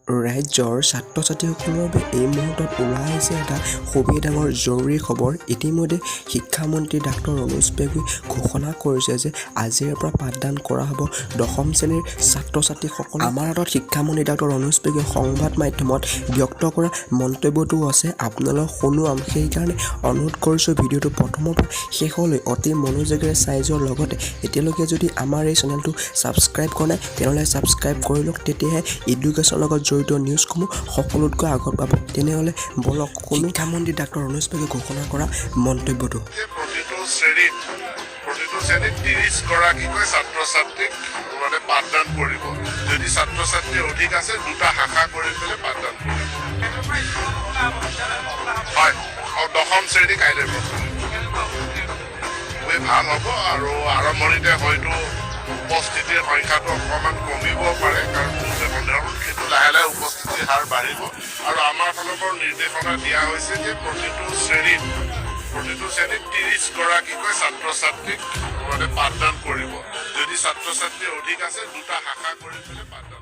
ৰাজ্যৰ ছাত্ৰ-ছাত্ৰীসকলৰ বাবে এই মুহূৰ্তত ওলাই আহিছে এটা খুবেই ডাঙৰ জৰুৰী খবৰ। ইতিমধ্যে শিক্ষামন্ত্ৰী ডাক্তৰ ৰণোজ পেগুৱে ঘোষণা কৰিছে যে আজিৰ পৰা পাঠদান কৰা হ'ব দশম শ্ৰেণীৰ ছাত্ৰ-ছাত্ৰীসকল। আমাৰ হাতত শিক্ষামন্ত্ৰী ডাক্তৰ ৰণোজ পেগুৱে সংবাদ মাধ্যমত ব্যক্ত কৰা মন্তব্যটো আছে, আপোনালোক শুনোৱাম। সেইকাৰণে অনুৰোধ কৰিছোঁ ভিডিঅ'টো প্ৰথমৰ পৰা শেষলৈ অতি মনোযোগেৰে চাই যোৱাৰ লগতে এতিয়ালৈকে যদি আমাৰ এই চেনেলটো ছাবস্ক্ৰাইব কৰা নাই তেনেহ'লে ছাবস্ক্ৰাইব কৰি লওক, তেতিয়াহে এডুকেশ্যনৰ লগত জড়িত নিউজসমূহ সকলোতকৈ আগত পাব। তেনেহ'লে বলক শিক্ষামন্ত্ৰী ডাক্তৰ ৰণোজ পেগুৱে ঘোষণা কৰা মন্তব্যটো। প্ৰতিটো শ্ৰেণীত 30 গৰাকীকৈ ছাত্ৰ-ছাত্ৰীক মানে পাঠদান কৰিব। যদি ছাত্ৰ-ছাত্ৰী অধিক আছে দুটা শাখা কৰি পেলাই পাঠদান কৰিব। হয়, দশম শ্ৰেণী কাইলৈ খুবেই ভাল হ'ব আৰু আৰম্ভণিতে হয়তো উপস্থিতিৰ সংখ্যাটো অকণমান কমিব পাৰে, কাৰণ কিন্তু লাহে লাহে উপস্থিতিৰ হাৰ বাঢ়িব। আৰু আমাৰ ফালৰ পৰা নিৰ্দেশনা দিয়া হৈছে যে প্ৰতিটো শ্ৰেণীত 30 গৰাকীকৈ ছাত্ৰ-ছাত্ৰীক মানে পাঠদান কৰিব। যদি ছাত্ৰ-ছাত্ৰী অধিক আছে দুটা শাখা কৰি পেলাই পাঠদান